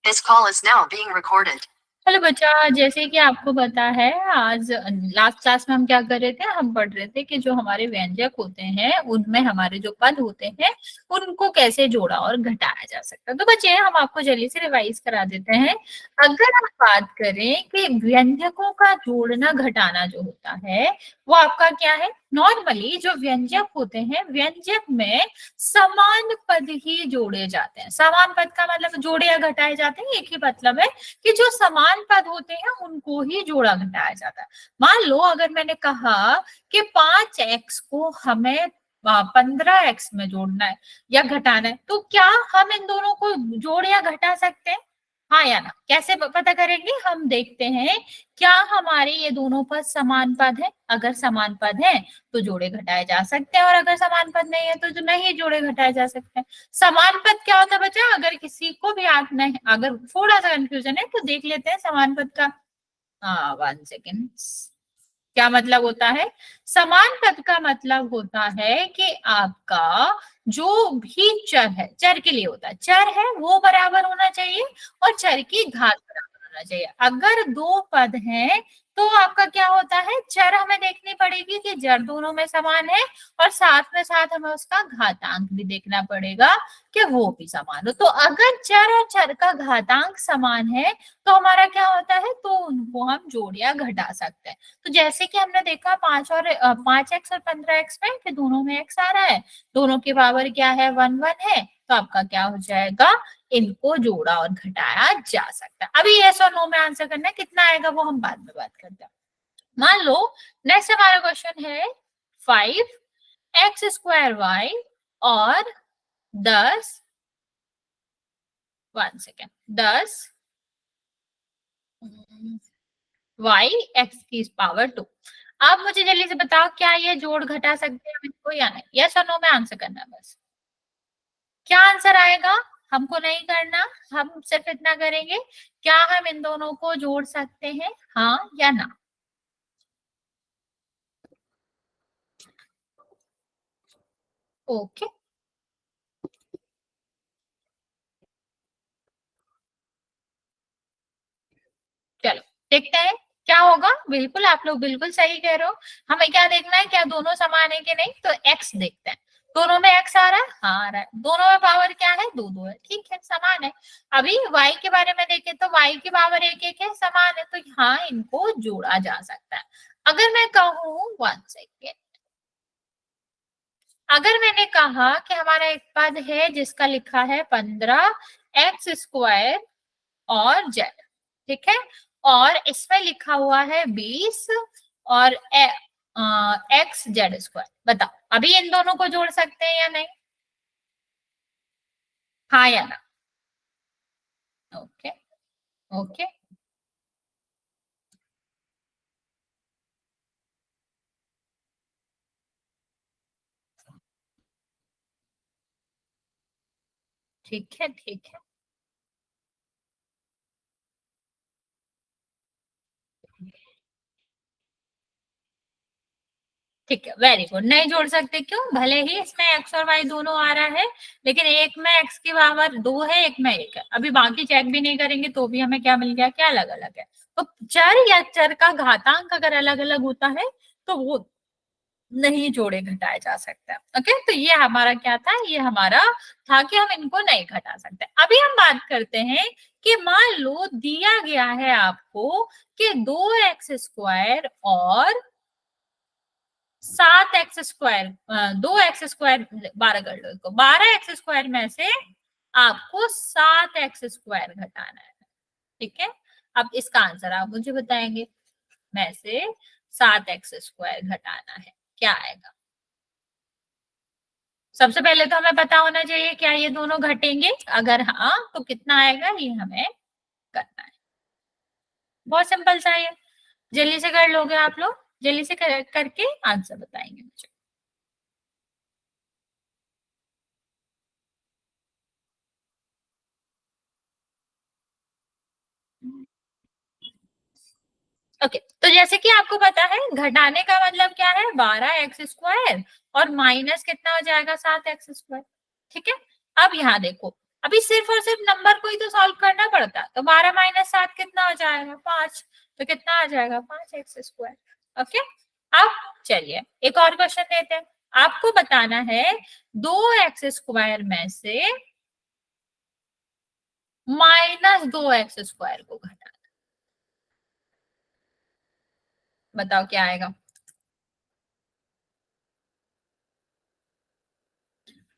This call is now being recorded. Hello बच्चा, जैसे कि आपको पता है आज लास्ट क्लास में हम क्या कर रहे थे, हम पढ़ रहे थे कि जो हमारे व्यंजक होते हैं उनमें हमारे जो पद होते हैं उनको कैसे जोड़ा और घटाया जा सकता है। तो बच्चे हम आपको जल्दी से रिवाइज करा देते हैं। अगर हम बात करें कि व्यंजकों का जोड़ना घटाना जो होता है वो आपका क्या है, नॉर्मली जो व्यंजक होते हैं व्यंजक में समान पद ही जोड़े जाते हैं। समान पद का मतलब जोड़े या घटाए जाते हैं, एक ही मतलब है कि जो समान पद होते हैं उनको ही जोड़ा घटाया जाता है। मान लो अगर मैंने कहा कि 5x को हमें 15x में जोड़ना है या घटाना है, तो क्या हम इन दोनों को जोड़ या घटा सकते हैं? हाँ या ना? कैसे पता करेंगे? हम देखते हैं क्या हमारे ये दोनों पद समान पद है। अगर समान पद है तो जोड़े घटाए जा सकते हैं, और अगर समान पद नहीं है तो जो नहीं जोड़े घटाए जा सकते हैं। समान पद क्या होता है बच्चा? अगर किसी को भी याद नहीं, अगर थोड़ा सा कंफ्यूजन है तो देख लेते हैं समान पद का। हाँ, 1 सेकेंड। क्या मतलब होता है? समान पद का मतलब होता है कि आपका जो भी चर है, चर के लिए होता है, चर है वो बराबर होना चाहिए और चर की घात बराबर होना चाहिए। अगर दो पद हैं तो आपका क्या होता है, चर हमें देखनी पड़ेगी कि जड़ दोनों में समान है, और साथ में साथ हमें उसका घातांक भी देखना पड़ेगा कि वो भी समान हो। तो अगर चर और चर का घातांक समान है तो हमारा क्या होता है, तो उनको हम जोड़ या घटा सकते हैं। तो जैसे कि हमने देखा 5x और 15x में कि दोनों में x आ रहा है, दोनों की पावर क्या है, 1 है, तो आपका क्या हो जाएगा, इनको जोड़ा और घटाया जा सकता है। अभी यस और नो में आंसर करना है, कितना आएगा वो हम बाद में बात करते हैं। मान लो नेक्स्ट हमारा क्वेश्चन है 5x² y और 10 1 सेकेंड 10 y x की पावर 2। आप मुझे जल्दी से बताओ क्या ये जोड़ घटा सकते हैं इनको या नहीं? यस और नो में आंसर करना है बस। क्या आंसर आएगा? हमको नहीं करना, हम सिर्फ इतना करेंगे, क्या हम इन दोनों को जोड़ सकते हैं, हाँ या ना? ओके, चलो देखते हैं क्या होगा। बिल्कुल आप लोग बिल्कुल सही कह रहे हो। हमें क्या देखना है, क्या दोनों समान है कि नहीं, तो एक्स देखते हैं। दोनों में एक्स आ रहा है, हाँ आ रहा है। दोनों में पावर क्या है, दो दो है, ठीक है समान है। अभी वाई के बारे में देखें तो वाई की पावर एक एक है, समान है, तो हाँ इनको जोड़ा जा सकता है। अगर मैं कहूँ 1 सेकेंड, अगर मैंने कहा कि हमारा एक पद है जिसका लिखा है 15x² और जेड, ठीक है, और इसमें लिखा हुआ है 20 और x(z²), बताओ अभी इन दोनों को जोड़ सकते हैं या नहीं, हाँ या ना? ओके ओके, ठीक है ठीक है ठीक है, वेरी गुड। नहीं जोड़ सकते क्यों? भले ही इसमें एक्स और वाई दोनों आ रहा है, लेकिन एक में एक्स की पावर 2 है, एक में 1 है। अभी बाकी चेक भी नहीं करेंगे तो भी हमें क्या मिल गया, क्या अलग अलग है। तो चर या चर का घातांक अगर अलग अलग होता है तो वो नहीं जोड़े घटाए जा सकते। ओके, तो ये हमारा क्या था, ये हमारा था कि हम इनको नहीं घटा सकते। अभी हम बात करते हैं कि मान लो दिया गया है आपको कि 2x² और 7x², 2x², 12 कर लो इसको, 12x² में से आपको 7x² घटाना है, ठीक है। अब इसका आंसर आप मुझे बताएंगे, में से 7x² घटाना है, क्या आएगा? सबसे पहले तो हमें पता होना चाहिए क्या ये दोनों घटेंगे, अगर हाँ तो कितना आएगा, ये हमें करना है। बहुत सिंपल सा है, जल्दी से कर लोगे आप लोग, जल्दी से करके आंसर बताएंगे मुझे। ओके, तो जैसे कि आपको पता है घटाने का मतलब क्या है, 12x² और माइनस कितना हो जाएगा, 7x², ठीक है। अब यहाँ देखो, अभी सिर्फ और सिर्फ नंबर को ही तो सॉल्व करना पड़ता, तो 12 माइनस 7 कितना हो जाएगा, 5। तो कितना आ जाएगा, 5x²। ओके। अब चलिए एक और क्वेश्चन देते हैं। आपको बताना है 2x² में से -2x² को घटाना। बताओ क्या आएगा।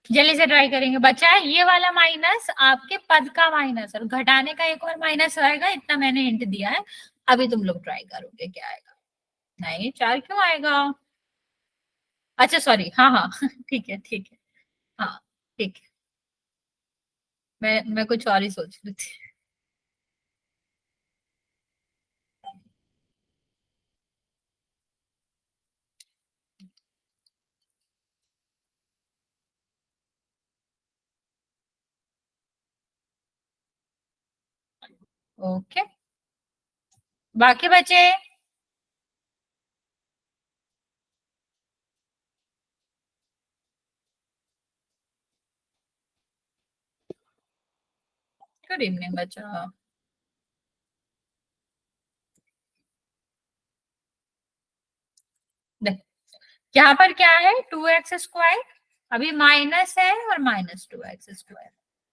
जल्दी से ट्राई करेंगे बच्चा। ये वाला माइनस आपके पद का माइनस और घटाने का एक और माइनस आएगा, इतना मैंने हिंट दिया है। अभी तुम लोग ट्राई करोगे क्या आएगा। नहीं, 4 क्यों आएगा। अच्छा सॉरी, हाँ हाँ ठीक है ठीक है। हाँ ठीक है। मैं कुछ और ही सोच रही थी। ओके, बाकी बचे। गुड इवनिंग बच्चा। यहाँ पर क्या है, 2x²। अभी माइनस है और -2x²।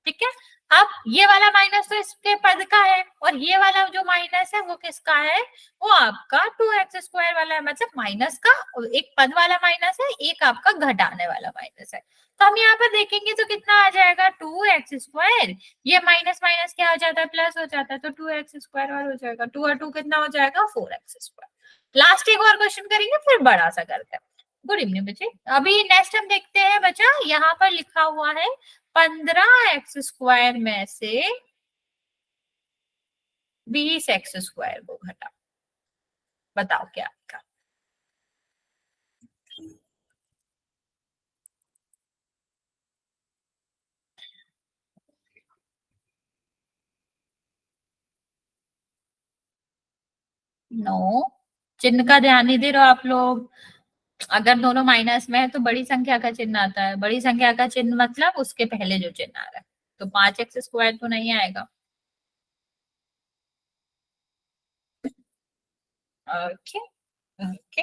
ठीक है। अब ये वाला माइनस तो इसके पद का है और ये वाला जो माइनस है वो किसका है, वो आपका 2x² वाला है। मतलब माइनस का एक पद वाला माइनस है, एक आपका घटाने वाला माइनस है। तो हम यहाँ पर देखेंगे तो कितना आ जाएगा, 2x²। ये माइनस माइनस क्या हो जाता है, प्लस हो जाता है। तो 2x² और हो जाएगा, 2 और 2 कितना हो जाएगा, 4x²। लास्ट एक और क्वेश्चन करेंगे फिर बड़ा सा करते हैं। गुड इवनिंग बच्चे। अभी नेक्स्ट हम देखते हैं बच्चा, यहाँ पर लिखा हुआ है 15x² में से 20x² को घटा। बताओ क्या आपका। नो, चिन्ह का ध्यान नहीं दे रहे हो आप लोग। अगर दोनों माइनस में है तो बड़ी संख्या का चिन्ह आता है। बड़ी संख्या का चिन्ह मतलब उसके पहले जो चिन्ह आ रहा है। तो 5x² तो नहीं आएगा। Okay okay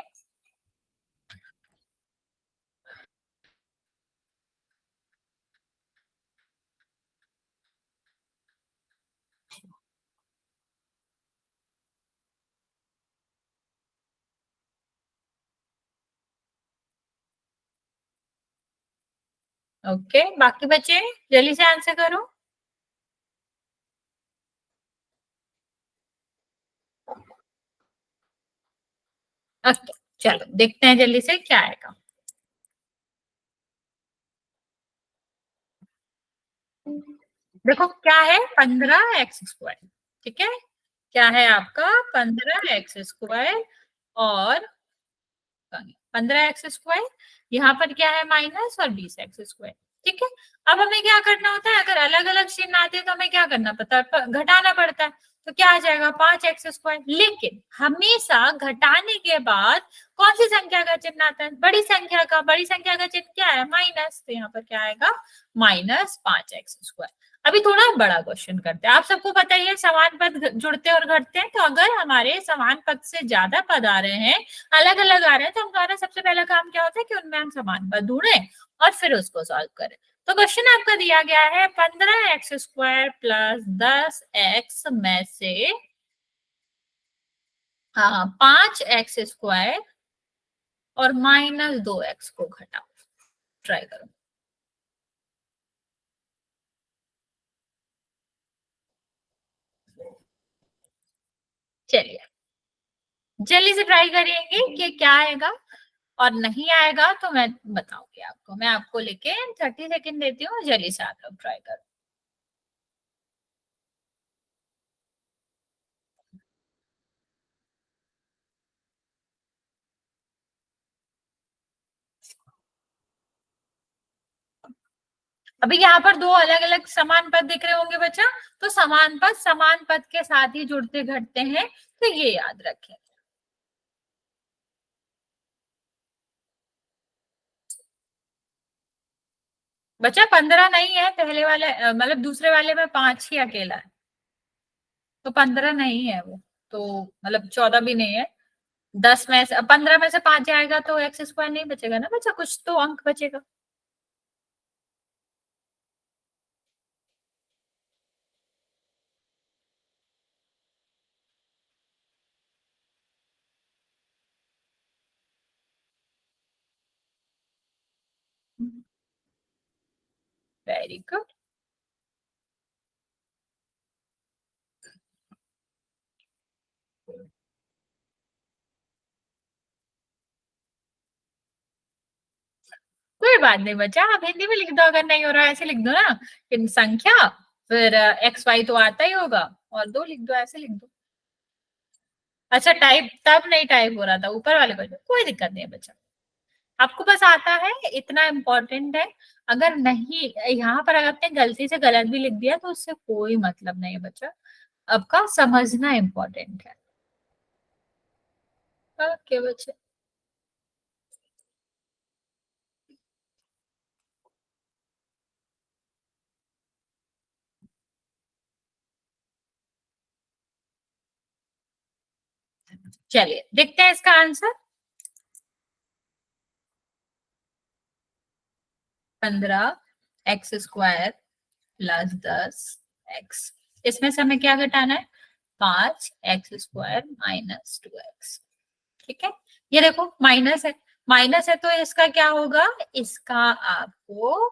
okay. बाकी बच्चे जल्दी से आंसर करो। ओके, चलो देखते हैं जल्दी से क्या आएगा। देखो क्या है, 15x²। ठीक है, क्या है आपका 15x²। और 15x²। यहाँ पर क्या है, माइनस और 20x²। ठीक है। अब हमें क्या करना होता है, अगर अलग अलग चिन्ह आते हैं तो हमें क्या करना पड़ता है, घटाना पड़ता है। तो क्या आ जाएगा, 5x²। लेकिन हमेशा घटाने के बाद कौन सी संख्या का चिन्ह आता है, बड़ी संख्या का। बड़ी संख्या का चिन्ह क्या है, माइनस। तो यहाँ पर क्या आएगा, -5x²। अभी थोड़ा बड़ा क्वेश्चन करते हैं। आप सबको पता ही है समान पद जुड़ते और घटते हैं। तो अगर हमारे समान पद से ज्यादा पद आ रहे हैं, अलग अलग आ रहे हैं, तो हमारा सबसे पहला काम क्या होता है कि उनमें हम समान पद ढूंढें और फिर उसको सॉल्व करें। तो क्वेश्चन आपका दिया गया है 15x² प्लस 10x में से, हाँ, 5x² और -2x को घटाओ। ट्राई करो। चलिए जल्दी से ट्राई करेंगे कि क्या आएगा। और नहीं आएगा तो मैं बताऊंगी आपको। मैं आपको लेके 30 सेकेंड देती हूँ, जल्दी से आप लोग ट्राई करो। अभी यहाँ पर दो अलग अलग समान पद दिख रहे होंगे बच्चा। तो समान पद के साथ ही जुड़ते घटते हैं, तो ये याद रखें। बच्चा 15 नहीं है, पहले वाले मतलब दूसरे वाले में 5 ही अकेला है। तो 15 नहीं है वो, तो मतलब 14 भी नहीं है। 10 में से 15 में से 5 जाएगा तो एक्स स्क्वायर नहीं बचेगा ना बच्चा, कुछ तो अंक बचेगा। Very good. कोई बात नहीं बच्चा, आप हिंदी में लिख दो, अगर नहीं हो रहा है ऐसे लिख दो ना कि संख्या, फिर एक्स वाई तो आता ही होगा, और दो लिख दो, ऐसे लिख दो। अच्छा, टाइप तब नहीं टाइप हो रहा था ऊपर वाले पर, कोई दिक्कत नहीं है बच्चा, आपको बस आता है, इतना इम्पोर्टेंट है। अगर नहीं, यहाँ पर अगर आपने गलती से गलत भी लिख दिया तो उससे कोई मतलब नहीं है बच्चा, आपका समझना इम्पोर्टेंट है। ओके बच्चे। चलिए देखते हैं इसका आंसर। 15 x² प्लस 10 x, इसमें से हमें क्या घटाना है, 5 x² माइनस 2x। ठीक है, ये देखो माइनस है, माइनस है तो इसका क्या होगा, इसका आपको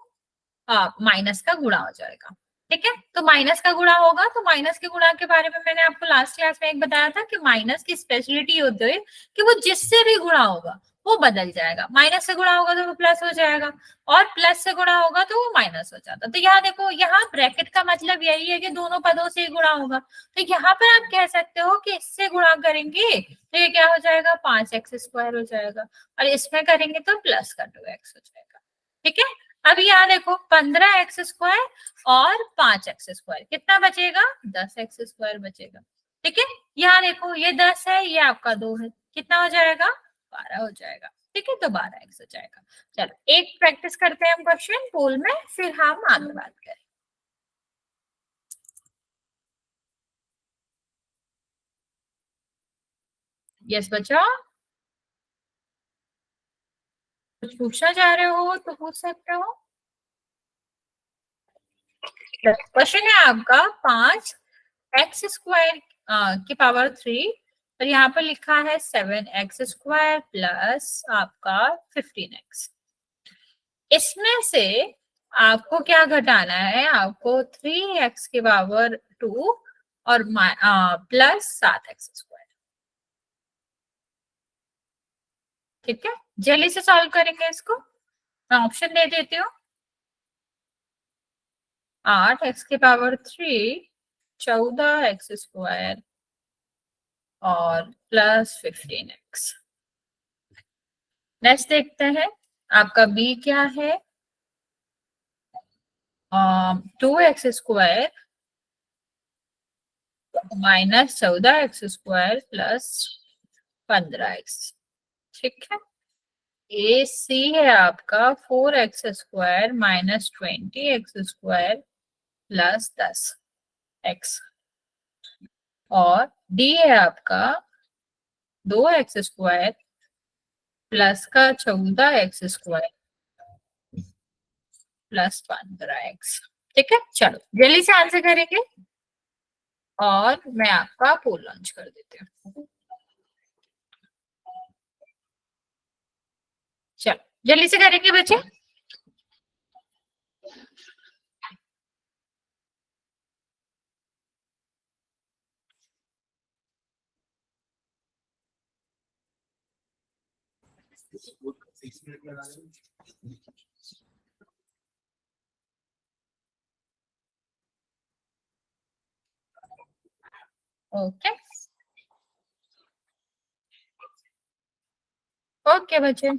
माइनस का गुणा हो जाएगा। ठीक है, तो माइनस का गुणा होगा, तो माइनस के गुणा के बारे में मैंने आपको लास्ट क्लास में एक बताया था कि माइनस की स्पेशलिटी होती है कि वो जिससे भी गुणा होगा वो बदल जाएगा, माइनस से गुणा होगा तो वो प्लस हो जाएगा, और प्लस से गुणा होगा तो वो माइनस हो जाता। तो यहाँ देखो, यहाँ ब्रैकेट का मतलब यही है कि दोनों पदों से ही गुणा होगा, तो यहाँ पर आप कह सकते हो कि इससे गुणा करेंगे तो ये क्या हो जाएगा, 5 x² हो जाएगा, और इसमें करेंगे तो प्लस का 2x हो जाएगा। ठीक है, अब यहाँ देखो 15 x² और 5 x² कितना बचेगा, 10 x² बचेगा। ठीक है, यहाँ देखो ये 10 है, ये आपका 2 है, कितना हो जाएगा, 12 हो जाएगा। ठीक है, तो 12x हो जाएगा। चलो एक प्रैक्टिस करते हैं हम क्वेश्चन पोल में, फिर हम आगे बात करें। यस बच्चा, कुछ पूछना चाह रहे हो तो पूछ सकते हो। क्वेश्चन है आपका 5 x² की पावर 3, और यहाँ पर लिखा है 7 x² प्लस आपका 15x। इसमें से आपको क्या घटाना है, आपको 3 x की पावर 2 और प्लस 7 x²। ठीक है, जल्दी से सॉल्व करेंगे इसको, मैं ऑप्शन दे देती हूँ। 8 x की पावर 3, 14 x² और प्लस 15x। नेक्स्ट देखते हैं, आपका बी क्या है, 2 x² minus 14 x² plus 15x। ठीक है, ए सी है आपका 4 x² minus 20 x² plus 10 x, और डी है आपका 2 x² प्लस का 14 x² प्लस 15 x। ठीक है, चलो जल्दी से आंसर करेंगे, और मैं आपका पोल लॉन्च कर देती हूँ। चलो जल्दी से करेंगे बच्चे। ओके, ओके बच्चे।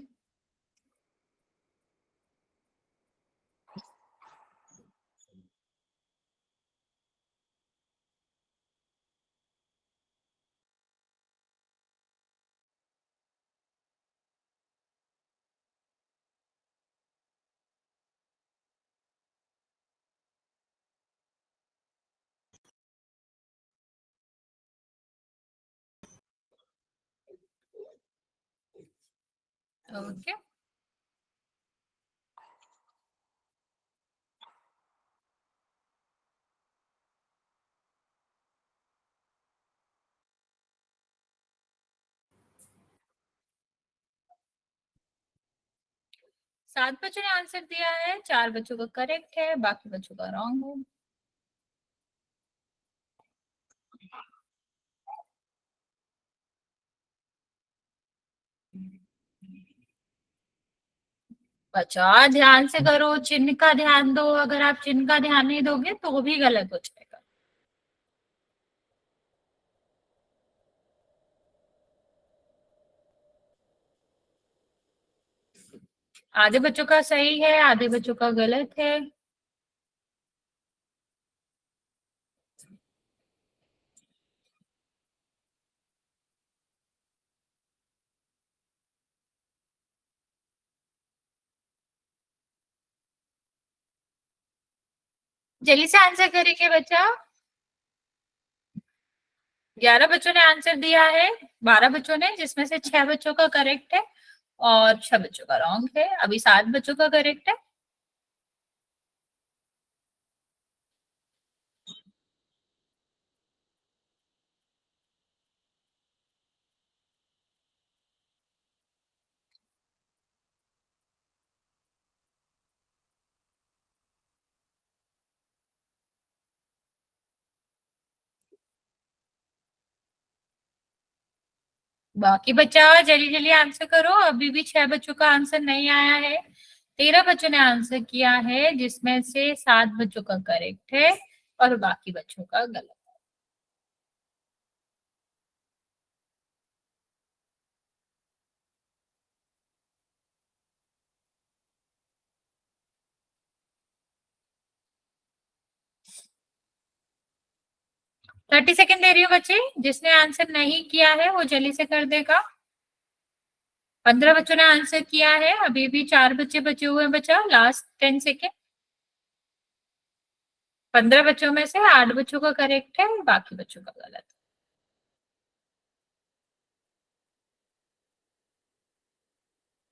ओके, 7 बच्चों ने आंसर दिया है, 4 बच्चों का करेक्ट है, बाकी बच्चों का रॉन्ग है। बच्चा ध्यान से करो, चिन्ह का ध्यान दो, अगर आप चिन्ह का ध्यान नहीं दोगे तो भी गलत हो जाएगा। आधे बच्चों का सही है, आधे बच्चों का गलत है। जल्दी से आंसर करेंगे बच्चा। 11 बच्चों ने आंसर दिया है, 12 बच्चों ने, जिसमें से 6 बच्चों का करेक्ट है और 6 बच्चों का रॉन्ग है। अभी 7 बच्चों का करेक्ट है। बाकी बच्चा जल्दी जल्दी आंसर करो, अभी भी 6 बच्चों का आंसर नहीं आया है। 13 बच्चों ने आंसर किया है, जिसमें से 7 बच्चों का करेक्ट है और बाकी बच्चों का गलत। 30 सेकेंड दे रही हूँ बच्चे, जिसने आंसर नहीं किया है वो जल्दी से कर देगा। 15 बच्चों ने आंसर किया है, अभी भी 4 बच्चे बचे हुए हैं बच्चा, लास्ट 10 सेकेंड। 15 बच्चों में से 8 बच्चों का करेक्ट है, बाकी बच्चों का गलत।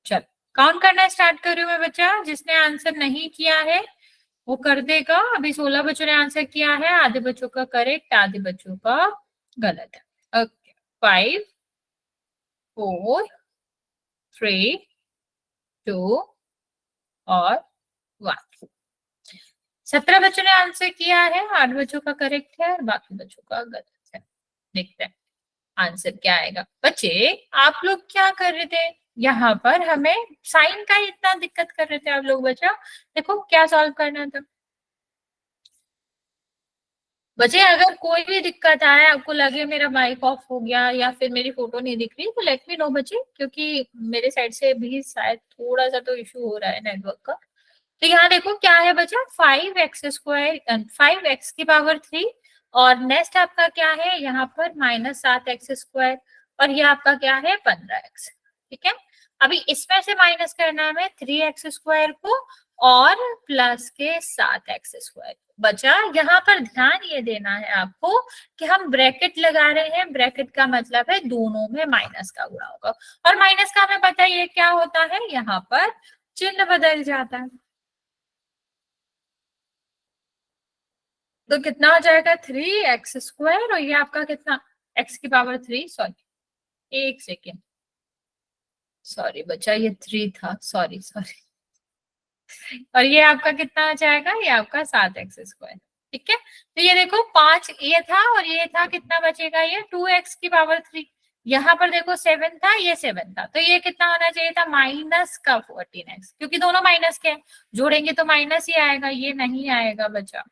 चल, काउंट करना स्टार्ट कर रही हूँ मैं बच्चा, जिसने आंसर नहीं किया है वो कर देगा। अभी 16 बच्चों ने आंसर किया है, आधे बच्चों का करेक्ट, आधे बच्चों का गलत है। ओके, 5, 4, 3, 2 और 1। 17 बच्चों ने आंसर किया है, 8 बच्चों का करेक्ट है और बाकी बच्चों का गलत है। देखते हैं आंसर क्या आएगा। बच्चे आप लोग क्या कर रहे थे, यहाँ पर हमें साइन का इतना दिक्कत कर रहे थे आप लोग बच्चा। देखो क्या सॉल्व करना था बच्चे। अगर कोई भी दिक्कत आए, आपको लगे मेरा माइक ऑफ हो गया या फिर मेरी फोटो नहीं दिख रही, तो लेट मी नो बच्चे, क्योंकि मेरे साइड से भी शायद थोड़ा सा तो इशू हो रहा है नेटवर्क का। तो यहाँ देखो क्या है बच्चा, 5x² 5x⁻³ और नेक्स्ट आपका क्या है यहाँ पर -7x², और ये आपका क्या है 15x। ठीक है, अभी इसमें से माइनस करना है हमें 3x² को और प्लस के 7x²। बचा यहाँ पर ध्यान ये देना है आपको कि हम ब्रैकेट लगा रहे हैं, ब्रैकेट का मतलब है दोनों में माइनस का गुणा होगा, और माइनस का हमें पता है ये क्या होता है, यहाँ पर चिन्ह बदल जाता है। तो कितना हो जाएगा 3x² और ये आपका कितना x⁻³ सॉरी, एक सेकेंड, सॉरी बच्चा ये 3 था, सॉरी सॉरी। और ये आपका कितना आ जाएगा, ये आपका 7x²। ठीक है, तो ये देखो 5 ये था और ये था, कितना बचेगा ये 2x⁻³ यहाँ पर देखो 7 था, ये 7 था, तो ये कितना होना चाहिए था माइनस का 14x, क्योंकि दोनों माइनस के हैं, जोड़ेंगे तो माइनस ही आएगा, ये नहीं आएगा बच्चा।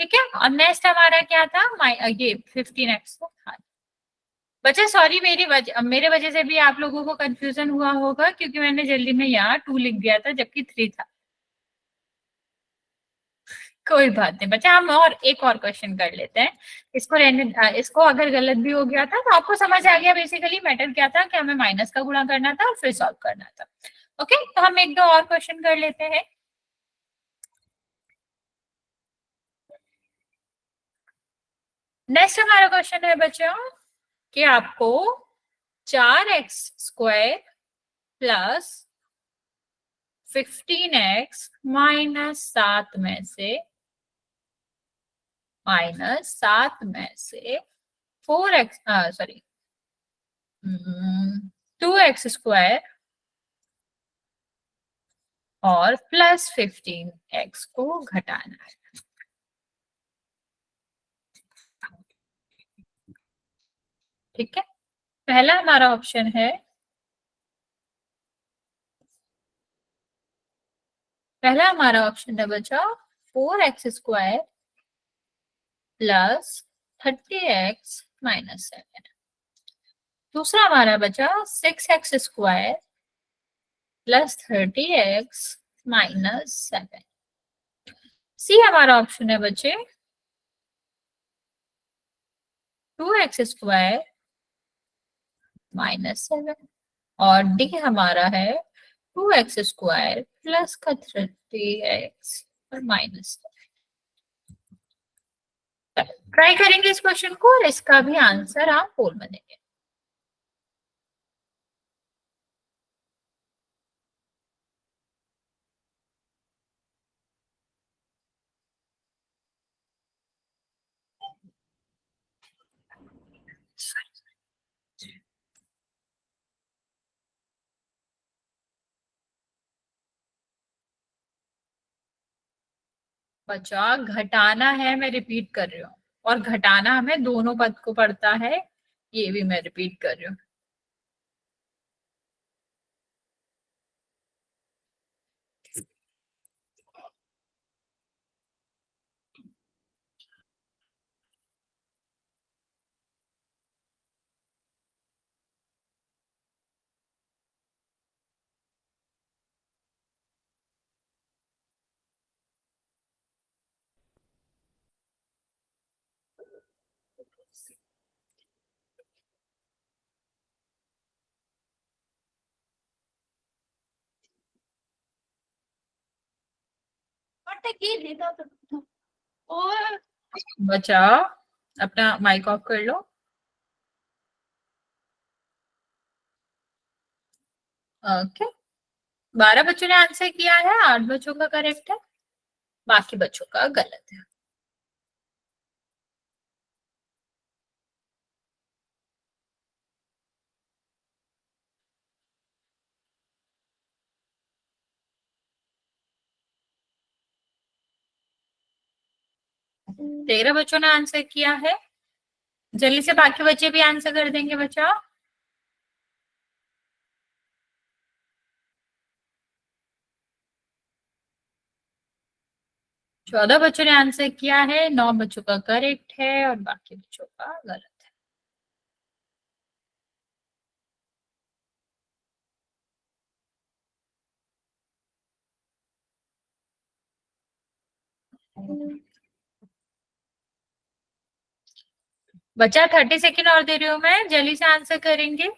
ठीक है, और नेक्स्ट हमारा क्या था ये 15x को था। बच्चा सॉरी मेरे वजह से भी आप लोगों को कंफ्यूजन हुआ होगा, क्योंकि मैंने जल्दी में यहाँ 2 लिख दिया था जबकि 3 था। कोई बात नहीं बच्चा, हम और एक और क्वेश्चन कर लेते हैं। इसको अगर गलत भी हो गया था तो आपको समझ आ गया बेसिकली मैटर क्या था, कि हमें माइनस का गुणा करना था और फिर सॉल्व करना था। ओके, तो हम एक दो और क्वेश्चन कर लेते हैं। नेक्स्ट हमारा क्वेश्चन है बच्चों कि आपको 4x² प्लस 15x माइनस 7 में से फोर एक्स सॉरी 2x² और प्लस 15x को घटाना है। ठीक है, पहला हमारा ऑप्शन है, बचा 4x² प्लस 30x माइनस 7। दूसरा हमारा बचा 6x² प्लस 30x माइनस 7। सी हमारा ऑप्शन है बच्चे 2x² माइनस 7 और डी हमारा है 2x² प्लस का 30x और माइनस। ट्राई करेंगे इस क्वेश्चन को और इसका भी आंसर आप पोल में देंगे। बचा घटाना है, मैं रिपीट कर रही हूँ, और घटाना हमें दोनों पद को पड़ता है, ये भी मैं रिपीट कर रही हूँ। और बचा अपना माइक ऑफ कर लो। ओके, 12 बच्चों ने आंसर किया है, 8 बच्चों का करेक्ट है, बाकी बच्चों का गलत है। तेरह बच्चों ने आंसर किया है, जल्दी से बाकी बच्चे भी आंसर कर देंगे बच्चा। चौदह बच्चों ने आंसर किया है, 9 बच्चों का करेक्ट है और बाकी बच्चों का गलत है। बचा 30 सेकेंड और दे रही हूँ मैं, जल्दी से आंसर करेंगे।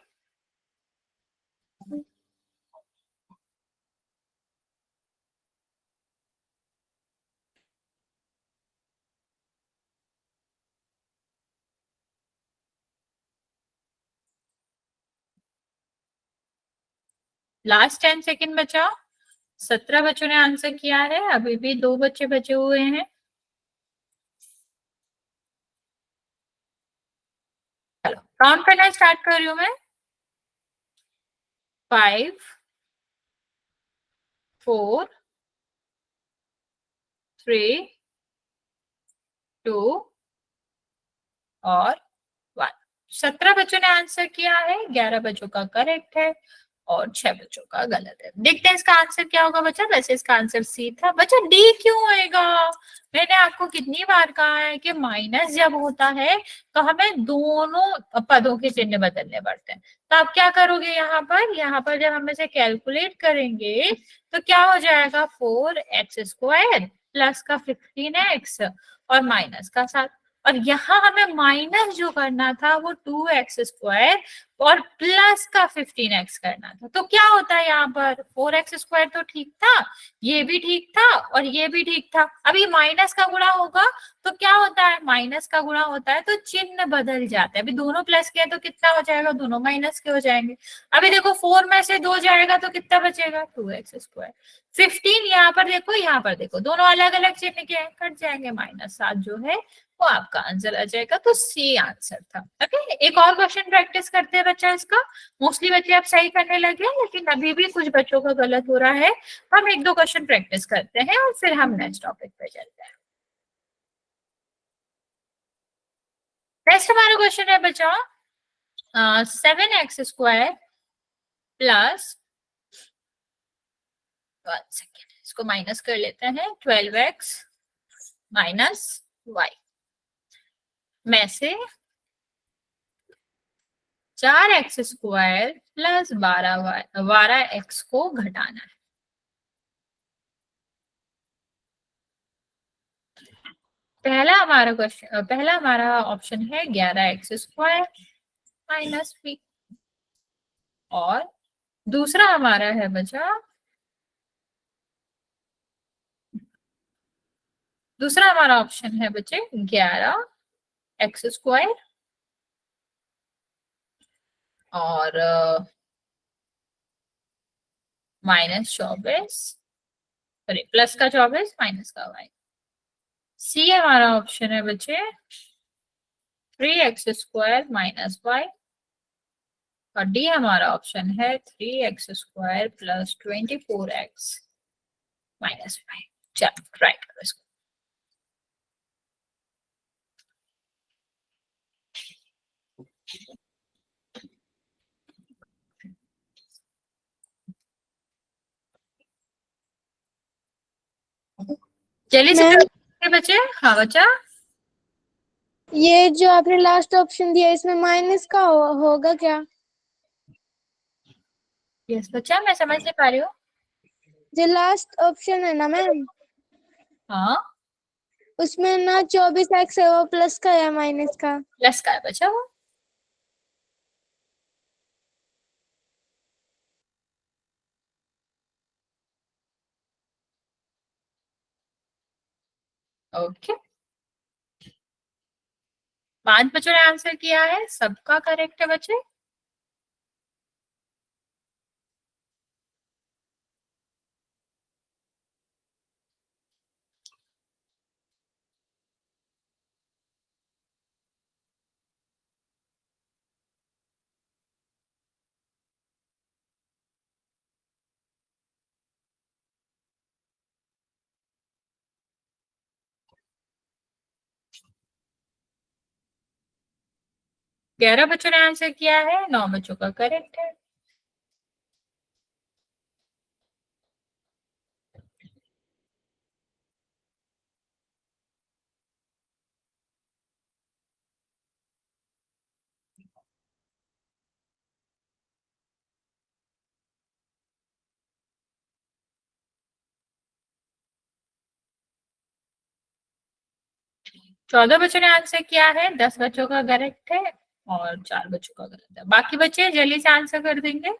लास्ट 10 सेकेंड बचा, 17 बच्चों ने आंसर किया है, अभी भी 2 बच्चे बचे हुए हैं। चलो काउंट करना स्टार्ट कर रही हूँ मैं। 5 4 3 2 और 1। 17 बच्चों ने आंसर किया है, 11 बच्चों का करेक्ट है और 6 बच्चों का गलत है। देखते हैं इसका आंसर क्या होगा बच्चा। वैसे इसका आंसर सी था बच्चा, डी क्यों होएगा? मैंने आपको कितनी बार कहा है कि माइनस जब होता है तो हमें दोनों पदों के चिन्ह बदलने पड़ते हैं। तो आप क्या करोगे यहाँ पर जब हम इसे कैलकुलेट करेंगे तो क्या हो जाएगा, 4x² प्लस का 15x और माइनस का 7। और यहाँ हमें माइनस जो करना था वो 2x² और प्लस का 15x करना था। तो क्या होता है यहाँ पर 4x² तो ठीक था, ये भी ठीक था और ये भी ठीक था। अभी माइनस का गुणा होगा तो क्या होता है, माइनस का गुणा होता है तो चिन्ह बदल जाता है। अभी दोनों प्लस के हैं तो कितना हो जाएगा, दोनों माइनस के हो जाएंगे। अभी देखो 4 में से 2 जाएगा तो कितना बचेगा, 2x²। 15 यहाँ पर देखो, यहाँ पर देखो, दोनों अलग अलग चिन्ह के हैं, कट जाएंगे। -7 जो है वो आपका आंसर आ जाएगा। तो सी आंसर था। ओके, एक और क्वेश्चन प्रैक्टिस करते हैं बच्चा इसका। मोस्टली बच्चे अब सही करने लगे हैं, लेकिन अभी भी कुछ बच्चों का गलत हो रहा है। हम एक दो क्वेश्चन प्रैक्टिस करते हैं और फिर हम नेक्स्ट टॉपिक पे चलते हैं। नेक्स्ट हमारा क्वेश्चन है बच्चा 7x² प्लस, 1 सेकेंड, इसको माइनस कर लेते हैं, 12x माइनस y में से 4x² प्लस 12x को घटाना है। पहला हमारा ऑप्शन है 11x² माइनस b, और दूसरा हमारा है बचा, दूसरा हमारा ऑप्शन है बच्चे 11x² और -24, सॉरी प्लस का 24 माइनस का y। सी हमारा ऑप्शन है बच्चे 3x² माइनस y, और डी हमारा ऑप्शन है 3x² plus 24x minus y। चलो ट्राई करो इसको। जल्दी से बच्चे। हाँ बच्चा, ये जो आपने लास्ट ऑप्शन दिया इसमें माइनस का होगा क्या? यस बच्चा, मैं समझ नहीं पा रही हूँ। जो लास्ट ऑप्शन है ना मैम, हाँ उसमें ना 24x है, वो प्लस का या माइनस का? प्लस का है बच्चा वो। ओके, 5 बच्चों ने आंसर किया है, सबका करेक्ट है बच्चे। ग्यारह बच्चों ने आंसर किया है, 9 बच्चों का करेक्ट है। चौदह बच्चों ने आंसर किया है, 10 बच्चों का करेक्ट है और 4 बच्चों का गलत है। बाकी बच्चे जल्दी से आंसर कर देंगे।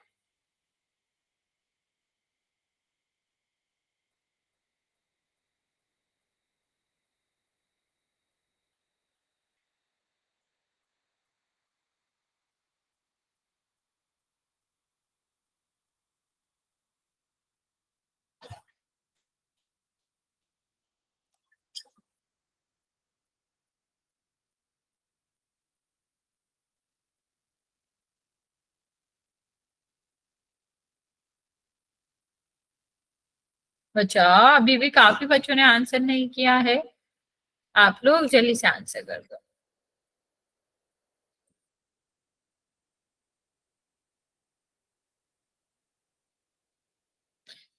बच्चा अभी भी काफी बच्चों ने आंसर नहीं किया है, आप लोग जल्दी से आंसर कर दो।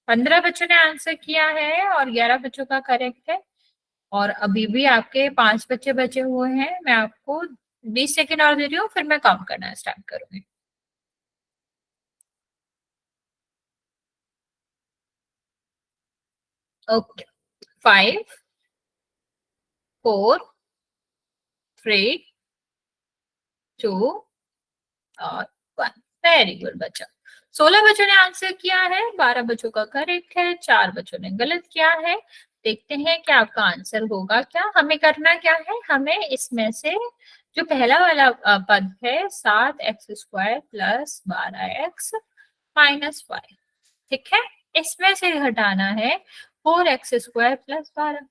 15 बच्चों ने आंसर किया है और 11 बच्चों का करेक्ट है, और अभी भी आपके 5 बच्चे बचे हुए हैं। मैं आपको 20 सेकेंड और दे रही हूँ, फिर मैं काउंट करना स्टार्ट करूंगी। ओके, 5 4 3 2 और वेरी गुड बच्चा। 16 बच्चों ने आंसर किया है, 12 बच्चों का करेक्ट है, 4 बच्चों ने गलत किया है। देखते हैं क्या आपका आंसर होगा। क्या हमें करना क्या है, हमें इसमें से जो पहला वाला पद है 7x² प्लस 12x माइनस 5, ठीक है, इसमें से घटाना है 4x² प्लस 12,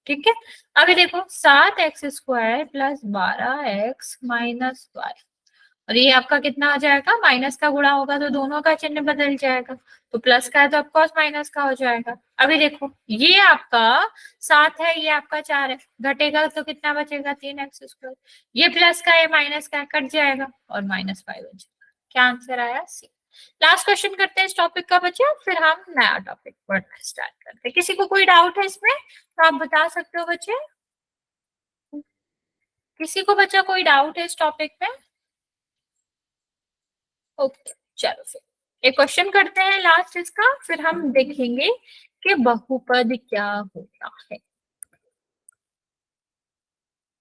ठीक है। अभी देखो 7x² प्लस 12x माइनस 5, और ये आपका कितना हो जाएगा, माइनस का गुणा होगा तो दोनों का चिन्ह बदल जाएगा, तो प्लस का है तो ऑफकोर्स माइनस का हो जाएगा। अभी देखो ये आपका 7 है, ये आपका 4 है, घटेगा तो कितना बचेगा, 3x²। ये प्लस का है, माइनस का है, कट जाएगा और -5 बचेगा। क्या आंसर आया, सी। लास्ट क्वेश्चन करते हैं इस टॉपिक का बच्चे, फिर हम नया टॉपिक पढ़ना स्टार्ट करते हैं। किसी को कोई डाउट है इसमें तो आप बता सकते हो बच्चे। किसी को बच्चा कोई डाउट है इस टॉपिक में? ओके, चलो फिर एक क्वेश्चन करते हैं लास्ट इसका, फिर हम देखेंगे कि बहुपद क्या होता है।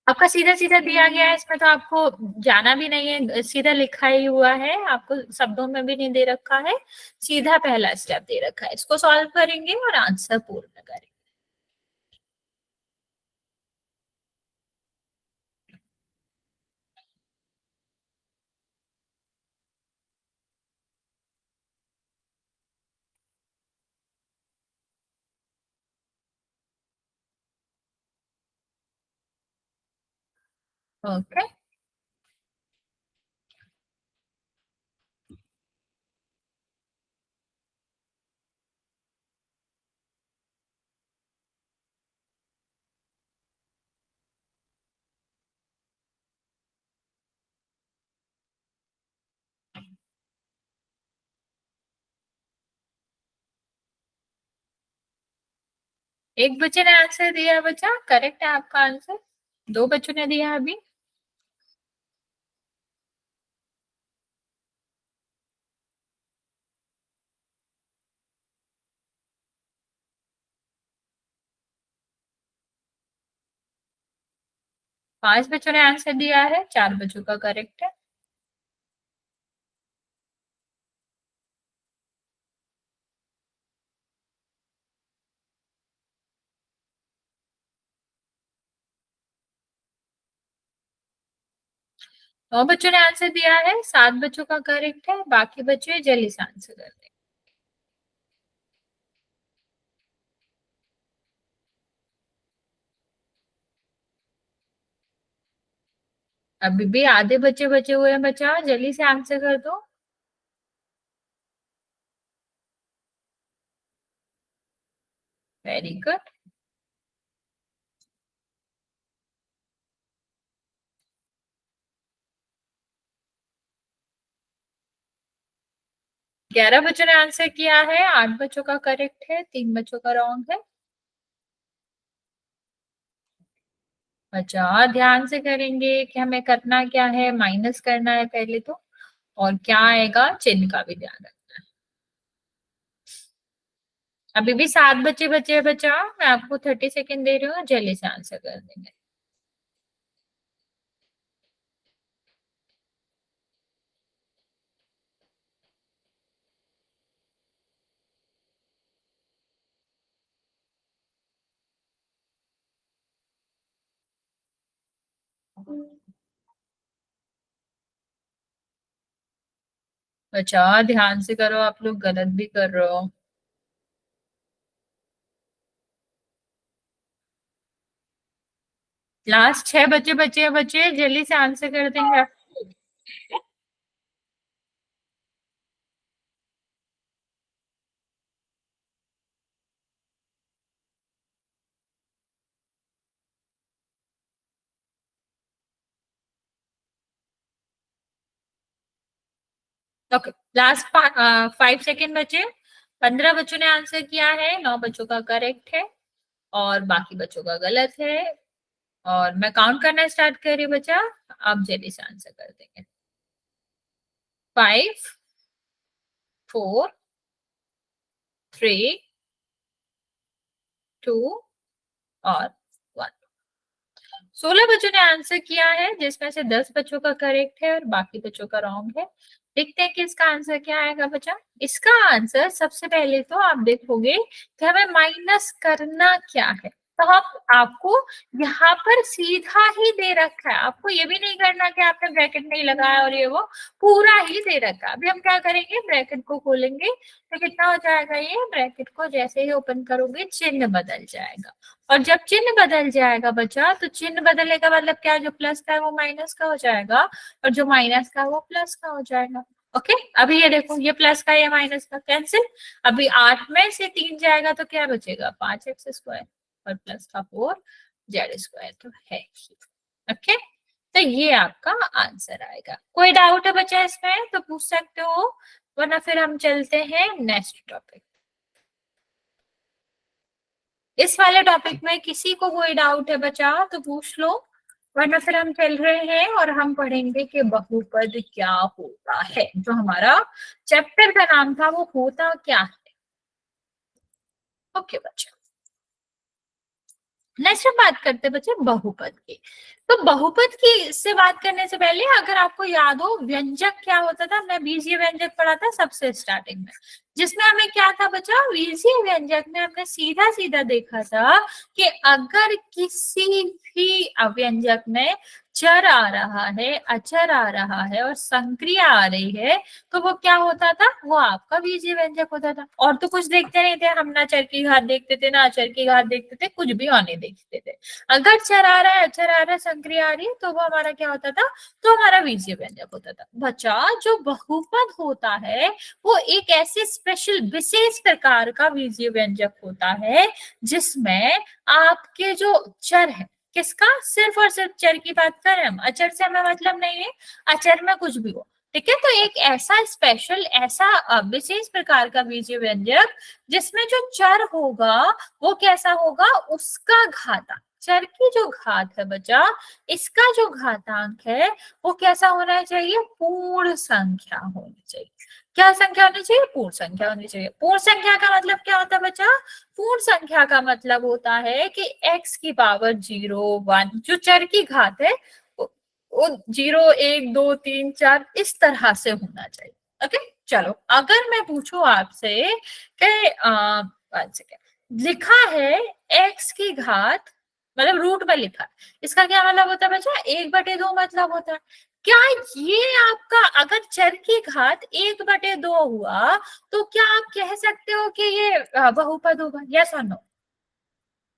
आपका सीधा सीधा दिया गया है, इसमें तो आपको जाना भी नहीं है, सीधा लिखा ही हुआ है, आपको शब्दों में भी नहीं दे रखा है, सीधा पहला स्टेप दे रखा है। इसको सॉल्व करेंगे और आंसर पूर्ण करेंगे। ओके, एक बच्चे ने आंसर दिया बच्चा, करेक्ट है आपका आंसर। 2 बच्चों ने दिया अभी। पांच बच्चों ने आंसर दिया है, 4 बच्चों का करेक्ट है। नौ बच्चों ने आंसर दिया है, 7 बच्चों का करेक्ट है, बाकी बच्चे जल्दी से आंसर कर दें। अभी भी आधे बच्चे बचे हुए हैं बच्चा, जल्दी से आंसर कर दो। Very good. 11 बच्चों ने आंसर किया है, 8 बच्चों का करेक्ट है, 3 बच्चों का रॉन्ग है। अच्छा, ध्यान से करेंगे कि हमें करना क्या है, माइनस करना है पहले तो, और क्या आएगा चिन्ह का भी ध्यान रखना है। अभी भी 7 बच्चे बचे हैं बच्चा, मैं आपको 30 सेकेंड दे रही हूँ, जल्दी से आंसर कर देंगे। अच्छा, ध्यान से करो, आप लोग गलत भी कर रहे हो। लास्ट 6 बच्चे बचे हैं बच्चे, जल्दी से आंसर कर देंगे। ओके, लास्ट 5 सेकेंड बचे। 15 बच्चों ने आंसर किया है, 9 बच्चों का करेक्ट है और बाकी बच्चों का गलत है। और मैं काउंट करना स्टार्ट कर रही हूँ बच्चा, आप जल्दी से आंसर कर देंगे। 5, 4, 3, 2 और 1। 16 बच्चों ने आंसर किया है, जिसमें से 10 बच्चों का करेक्ट है और बाकी बच्चों का रॉन्ग है। देखते हैं कि इसका आंसर क्या आएगा बच्चा। इसका आंसर सबसे पहले तो आप देखोगे कि हमें माइनस करना क्या है, तो आपको यहाँ पर सीधा ही दे रखा है, आपको ये भी नहीं करना कि आपने ब्रैकेट नहीं लगाया और ये वो, पूरा ही दे रखा है। अभी हम क्या करेंगे, ब्रैकेट को खोलेंगे तो कितना हो जाएगा, ये ब्रैकेट को जैसे ही ओपन करोगे चिन्ह बदल जाएगा, और जब चिन्ह बदल जाएगा बच्चा, तो चिन्ह बदलने का मतलब क्या, जो प्लस का है वो माइनस का हो जाएगा और जो माइनस का है वो प्लस का हो जाएगा। ओके, अभी ये देखो, ये प्लस का, ये माइनस का कैंसिल। अभी 8 में से 3 जाएगा तो क्या बचेगा, 5x² और प्लस का 4z² तो है ही। ओके, तो ये आपका आंसर आएगा। कोई डाउट है बच्चा इसमें तो पूछ सकते हो, वरना फिर हम चलते हैं नेक्स्ट टॉपिक। इस वाले टॉपिक में किसी को कोई डाउट है बच्चा तो पूछ लो, वरना फिर हम चल रहे हैं और हम पढ़ेंगे कि बहुपद क्या होता है। जो हमारा चैप्टर का नाम था वो होता क्या है। ओके बच्चा, नेक्स्ट हम बात करते हैं बच्चे बहुपद की। तो बहुपद की से बात करने से पहले अगर आपको याद हो व्यंजक क्या होता था, हमने बीजीय व्यंजक पढ़ा था सबसे स्टार्टिंग में, जिसमें हमें क्या था बच्चा, बीजीय व्यंजक में हमने सीधा सीधा देखा था कि अगर किसी भी अव्यंजक में चर आ रहा है, अचर आ रहा है और संक्रिया आ रही है, तो वो क्या होता था, वो आपका बीजीय व्यंजक होता था। और तो कुछ देखते नहीं थे हम, ना चर की घात देखते थे ना अचर की घात देखते थे, कुछ भी आने देखते थे। अगर चर आ रहा है, अचर आ रहा है, संक्रिया आ रही है, तो वो हमारा क्या होता था, तो हमारा बीजीय व्यंजक होता था। बच्चा जो बहुपद होता है वो एक ऐसे स्पेशल विशेष प्रकार का बीजीय व्यंजक होता है जिसमें आपके जो चर है, किसका, सिर्फ और सिर्फ चर की बात करें हम, अचर से हमें मतलब नहीं है, अचर में कुछ भी हो, ठीक है। तो एक ऐसा स्पेशल, ऐसा विशेष प्रकार का बीजीय व्यंजक जिसमें जो चर होगा वो कैसा होगा, उसका घातांक, चर की जो घात है बच्चा, इसका जो घातांक है वो कैसा होना चाहिए, पूर्ण संख्या होनी चाहिए। क्या संख्या होनी चाहिए, पूर्ण संख्या होनी चाहिए। पूर्ण संख्या का मतलब क्या होता है बच्चा, पूर्ण संख्या का मतलब होता है कि x की पावर 0, 1, जो चर की घात है वो 0, 1, 2, 3, 4 इस तरह से होना चाहिए। ओके, चलो अगर मैं पूछूं आपसे कि लिखा है x की घात, मतलब रूट में लिखा है, इसका क्या मतलब होता है बच्चा, 1/2 मतलब होता है। क्या ये आपका, अगर चर की घात 1/2 हुआ तो क्या आप कह सकते हो कि ये बहुपद होगा, यस और नो।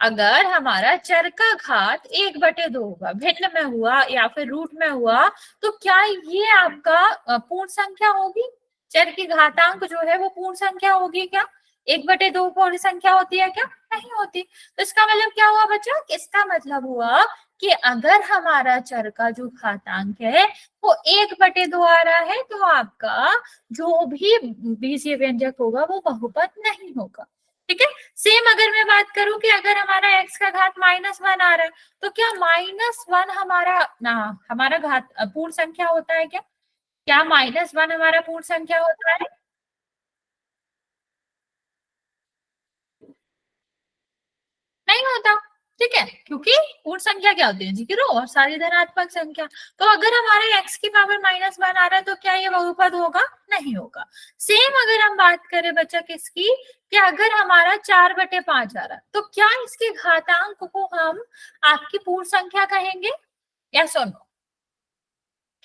अगर हमारा चर का घात 1/2 होगा, भिन्न में हुआ या फिर रूट में हुआ, तो क्या ये आपका पूर्ण संख्या होगी, चर की घातांक जो है वो पूर्ण संख्या होगी क्या, 1/2 पूर्ण संख्या होती है क्या, नहीं होती। तो इसका मतलब क्या हुआ बच्चा, इसका मतलब हुआ कि अगर हमारा चर का जो घातांक है वो 1/2 आ रहा है, तो आपका जो भी बीजीय व्यंजक होगा वो बहुपद नहीं होगा, ठीक है। सेम अगर मैं बात करूं कि अगर हमारा x का घात -1 आ रहा है, तो क्या -1 हमारा ना, हमारा घात पूर्ण संख्या होता है क्या, क्या -1 हमारा पूर्ण संख्या होता है, नहीं होता, ठीक है। क्योंकि पूर्ण संख्या क्या होती है, 0 और सारी धनात्मक संख्या। तो अगर हमारे x की पावर -1 आ रहा है तो क्या ये बहुपद होगा, नहीं होगा। सेम अगर हम बात करें बच्चा किसकी, कि अगर हमारा 4/5 आ रहा है, तो क्या इसके घातांक को हम आपकी पूर्ण संख्या कहेंगे, यस और नो।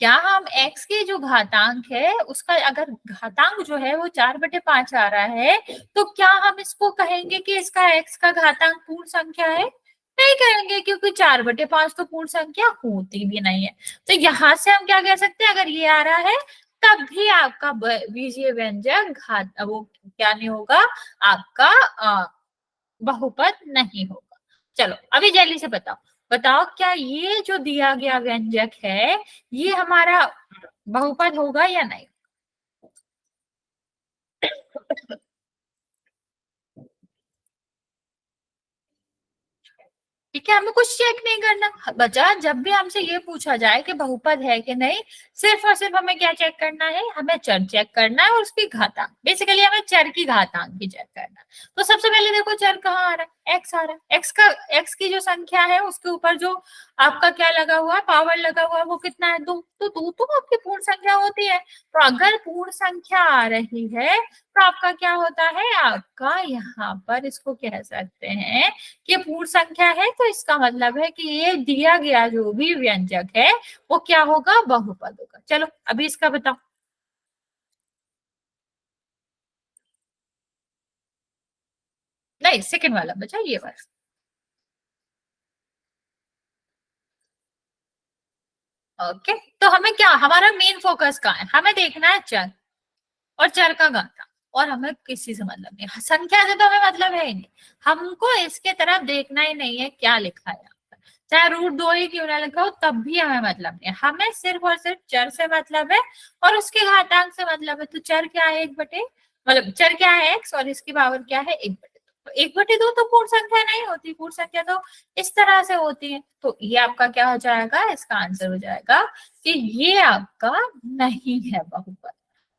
क्या हम x के जो घातांक है उसका अगर घातांक जो है वो 4/5 आ रहा है, तो क्या हम इसको कहेंगे कि इसका x का घातांक पूर्ण संख्या है, नहीं कहेंगे, क्योंकि 4/5 तो पूर्ण संख्या होती भी नहीं है। तो यहां से हम क्या कह सकते हैं, अगर ये आ रहा है तब भी आपका बीजीय व्यंजक घात वो क्या नहीं होगा, आपका बहुपद नहीं होगा। चलो अभी जल्दी से बताओ, बताओ क्या ये जो दिया गया व्यंजक है ये हमारा बहुपद होगा या नहीं। ठीक है, हमें कुछ चेक नहीं करना बचा, जब भी हमसे ये पूछा जाए कि बहुपद है कि नहीं, सिर्फ और सिर्फ हमें क्या चेक करना है, हमें चर चेक करना है और उसकी घातांक, बेसिकली हमें चर की घातांक भी चेक करना है। तो सबसे पहले देखो चर कहाँ आ रहा एक्स आ रहा है। एक्स की जो संख्या है उसके ऊपर जो आपका क्या लगा हुआ है, पावर लगा हुआ है, वो कितना है, 2। तो 2 तो आपकी पूर्ण संख्या होती है। तो अगर पूर्ण संख्या आ रही है तो आपका क्या होता है, आपका यहाँ पर इसको कह सकते हैं कि पूर्ण संख्या है, तो इसका मतलब है कि ये दिया गया जो भी व्यंजक है वो क्या होगा, बहुपद होगा। चलो अभी इसका बताओ। नहीं, सेकंड वाला बचा, ये वाला। ओके, तो हमें क्या, हमारा मेन फोकस कहाँ है, हमें देखना है चर और चर का घाता, और हमें किसी से मतलब नहीं, संख्या से तो हमें मतलब है ही नहीं। हमको इसके तरफ देखना ही नहीं है क्या लिखा है, चाहे √2 ही क्यों ना लिखा हो तब भी हमें मतलब नहीं है, हमें सिर्फ और सिर्फ चर से मतलब है और उसके घातांक से मतलब है। तो चर क्या है, 1/, मतलब चर क्या है x, और इसकी पावर क्या है, 1/2। तो 1/2 तो पूर्ण संख्या नहीं होती, पूर्ण संख्या तो इस तरह से होती है। तो ये आपका क्या हो जाएगा, इसका आंसर हो जाएगा कि ये आपका नहीं है बहुपद।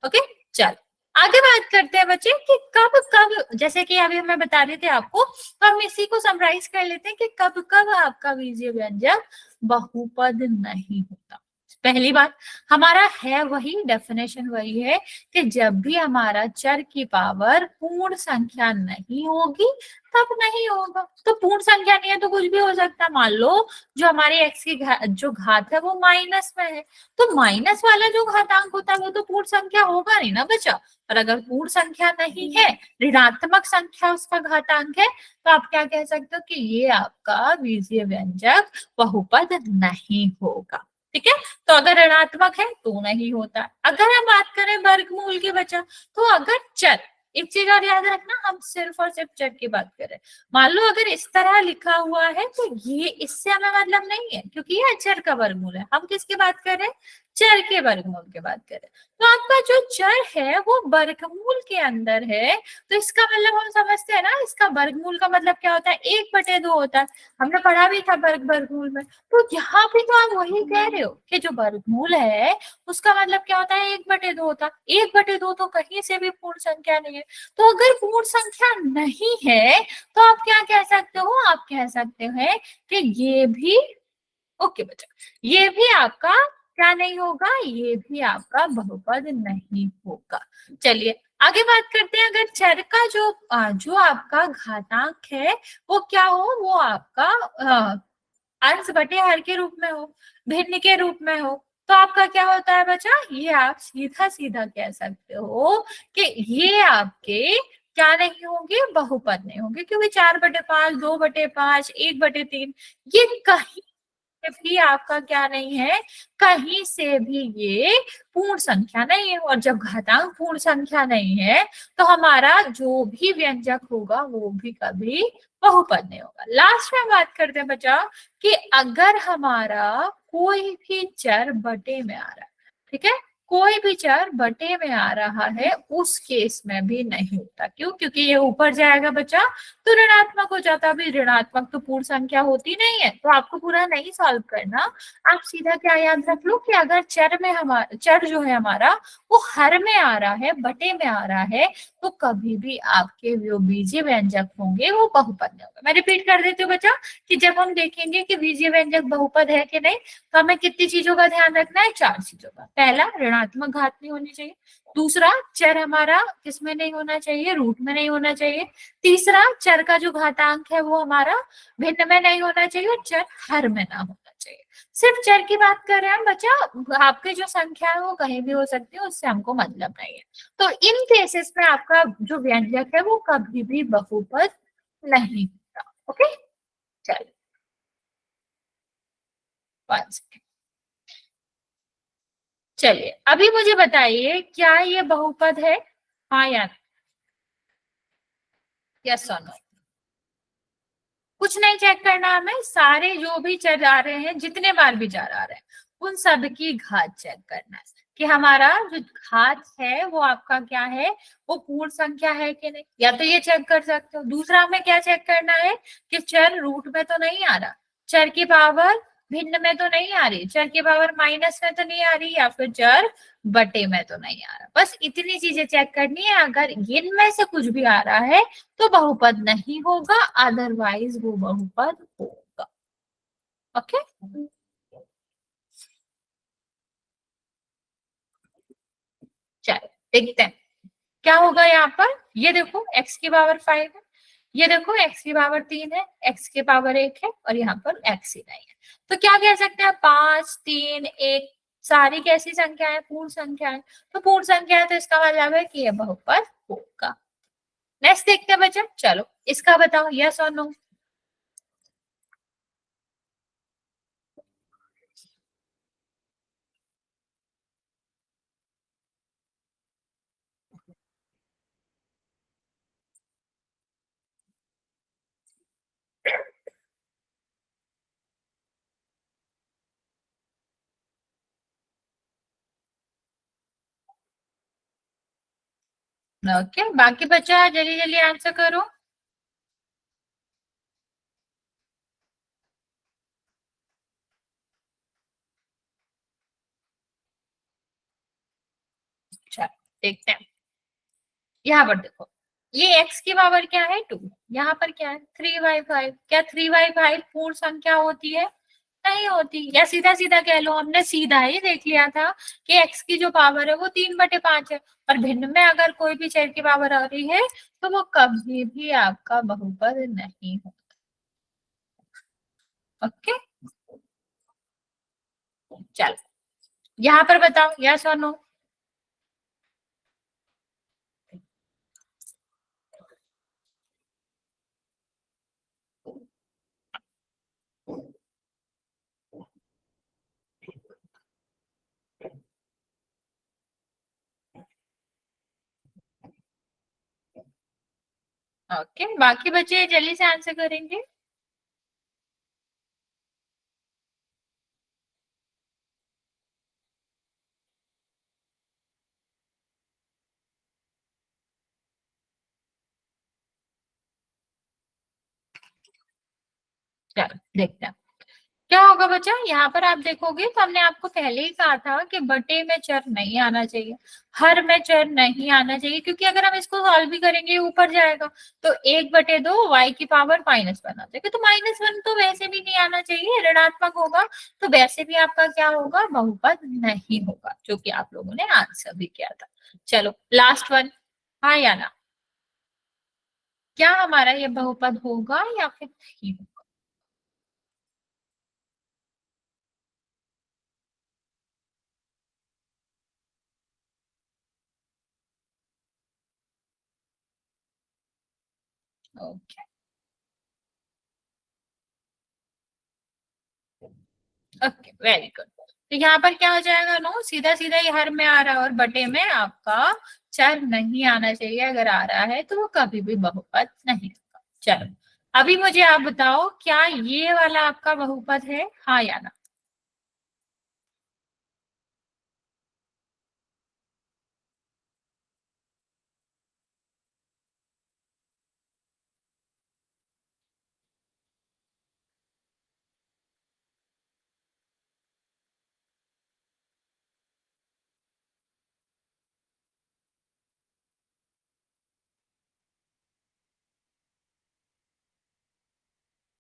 ओके, चल आगे बात करते हैं बच्चे कि कब कब, जैसे कि अभी मैं बता रहे थे आपको, तो हम इसी को समराइज कर लेते हैं कि कब कब आपका बीजीय व्यंजक बहुपद नहीं होता। पहली बात, हमारा है वही डेफिनेशन वही है कि जब भी हमारा चर की पावर पूर्ण संख्या नहीं होगी तब नहीं होगा। तो पूर्ण संख्या नहीं है तो कुछ भी हो सकता है, मान लो जो हमारे एक्स की जो घात है वो माइनस में है, तो माइनस वाला जो घातांक होता है वो तो पूर्ण संख्या होगा नहीं ना बच्चा। और अगर पूर्ण संख्या नहीं है, ऋणात्मक संख्या उसका घातांक है, तो आप क्या कह सकते हो कि ये आपका बीजीय व्यंजक बहुपद नहीं होगा। ठीक है, तो अगर ऋणात्मक है तो नहीं होता। अगर हम बात करें वर्गमूल की बच्चा, तो अगर चर, एक चीज और याद रखना, हम सिर्फ और सिर्फ चर की बात करें, मान लो अगर इस तरह लिखा हुआ है तो ये इससे हमें मतलब नहीं है क्योंकि ये चर का वर्गमूल है। हम किसकी बात कर रहे हैं, चर के वर्गमूल की बात करें। तो आपका जो चर है वो वर्गमूल के अंदर है, तो इसका मतलब हम समझते हैं ना, इसका वर्गमूल का मतलब क्या होता है, 1/2 होता है। हमने पढ़ा भी था वर्गमूल में। तो यहाँ पे तो आप वही कह रहे हो कि जो वर्गमूल है उसका मतलब क्या होता है, 1/2 होता है। 1/2 तो कहीं से भी पूर्ण संख्या नहीं है। तो अगर पूर्ण संख्या नहीं है तो आप क्या कह सकते हो, आप कह सकते हैं कि ये भी, ओके बच्चा, ये भी आपका क्या नहीं होगा, ये भी आपका बहुपद नहीं होगा। चलिए आगे बात करते हैं, अगर चर का जो आपका घातांक है वो क्या हो, वो आपका अंश बटे हर के रूप में हो, भिन्न के रूप में हो, तो आपका क्या होता है बच्चा, ये आप सीधा सीधा कह सकते हो कि ये आपके क्या नहीं होंगे, बहुपद नहीं होंगे, क्योंकि 4/5, 2/5, 1/3 ये कहीं भी आपका क्या नहीं है, कहीं से भी ये पूर्ण संख्या नहीं है। और जब घातांक पूर्ण संख्या नहीं है तो हमारा जो भी व्यंजक होगा वो भी कभी बहुपद नहीं होगा। लास्ट में बात करते हैं बच्चा कि अगर हमारा कोई भी चर बटे में आ रहा है, ठीक है, कोई भी चर बटे में आ रहा है, उस केस में भी नहीं होता। क्यों, क्योंकि ये ऊपर जाएगा बच्चा तो ऋणात्मक हो जाता। अभी ऋणात्मक तो पूर्ण संख्या होती नहीं है, तो आपको पूरा नहीं सॉल्व करना। आप सीधा क्या याद रख लो कि अगर चर में हमारा, चर जो है हमारा वो हर में आ रहा है, बटे में आ रहा है, तो कभी भी आपके जो बीजीय व्यंजक होंगे वो बहुपद नहीं होगा। मैं रिपीट कर देती हूँ बच्चा कि जब हम देखेंगे कि बीजीय व्यंजक बहुपद है कि नहीं, तो हमें कितनी चीजों का ध्यान रखना है, 4 चीजों का। पहला, ऋणात्मक घात नहीं होनी चाहिए। दूसरा, चर हमारा किसमें नहीं होना चाहिए, रूट में नहीं होना चाहिए। तीसरा, चर का जो घातांक है वो हमारा भिन्न में नहीं होना चाहिए, और चर हर में ना होना चाहिए। सिर्फ चर की बात कर रहे हैं हम बच्चा, आपकी जो संख्या है वो कहीं भी हो सकती है, उससे हमको मतलब नहीं है। तो इन केसेस में आपका जो व्यंजक है वो कभी भी बहुपद नहीं होता। ओके, चलिए 1 सेकेंड। चलिए अभी मुझे बताइए क्या ये बहुपद है, हाँ या यस और नो। कुछ नहीं चेक करना हमें, सारे जो भी चर आ रहे हैं, जितने बार भी चर आ रहे हैं, उन सब की घात चेक करना है कि हमारा जो घात है वो आपका क्या है, वो पूर्ण संख्या है कि नहीं। या तो ये चेक कर सकते हो। दूसरा हमें क्या चेक करना है कि चर रूट में तो नहीं आ रहा, चर की पावर भिन्न में तो नहीं आ रही, चर की पावर माइनस में तो नहीं आ रही, या फिर चर बटे में तो नहीं आ रहा। बस इतनी चीजें चेक करनी है। अगर इनमें से कुछ भी आ रहा है तो बहुपद नहीं होगा, अदरवाइज वो बहुपद होगा। ओके, चलो देखते हैं क्या होगा यहाँ पर। ये देखो x की पावर 5 है, ये देखो x की पावर 3 है, x की पावर 1 है, और यहाँ पर x ही नहीं है। तो क्या कह सकते हैं, 5 3 1 सारी कैसी संख्या है, पूर्ण संख्या है। तो पूर्ण संख्या है तो इसका मतलब है कि ये बहुपद होगा। नेक्स्ट देखते हैं बच्चा, चलो इसका बताओ यस और नो। ओके, बाकी बच्चा जल्दी जल्दी आंसर करो। चलो देखते हैं, यहाँ पर देखो ये x की पावर क्या है 2, यहाँ पर क्या है 3/5। क्या 3/5 पूर्ण संख्या होती है, नहीं होती। या सीधा सीधा कह लो, हमने सीधा ही देख लिया था कि x की जो पावर है वो 3/5 है, और भिन्न में अगर कोई भी चर की पावर आ रही है तो वो कभी भी आपका बहुपद नहीं हो। ओके, चलो यहाँ पर बताओ यस और नो। ओके, बाकी बच्चे जल्दी से आंसर करेंगे। चलो देखते हैं क्या होगा बच्चा। यहाँ पर आप देखोगे तो हमने आपको पहले ही कहा था कि बटे में चर नहीं आना चाहिए, हर में चर नहीं आना चाहिए, क्योंकि अगर हम इसको सॉल्व भी करेंगे ऊपर जाएगा। तो 1/2 y की पावर -1 आ जाएगा, तो -1 तो वैसे भी नहीं आना चाहिए, ऋणात्मक होगा। तो वैसे भी आपका क्या होगा, बहुपद नहीं होगा, जो कि आप लोगों ने आंसर भी किया था। चलो लास्ट वन, हाँ या ना, क्या हमारा ये बहुपद होगा या फिर नहीं होगा। Okay, okay very good. तो यहाँ पर क्या हो जाएगा, नो सीधा सीधा ही हर में आ रहा है, और बटे में आपका चर नहीं आना चाहिए, अगर आ रहा है तो वो कभी भी बहुपद नहीं होगा। चलो अभी मुझे आप बताओ, क्या ये वाला आपका बहुपद है, हाँ या ना।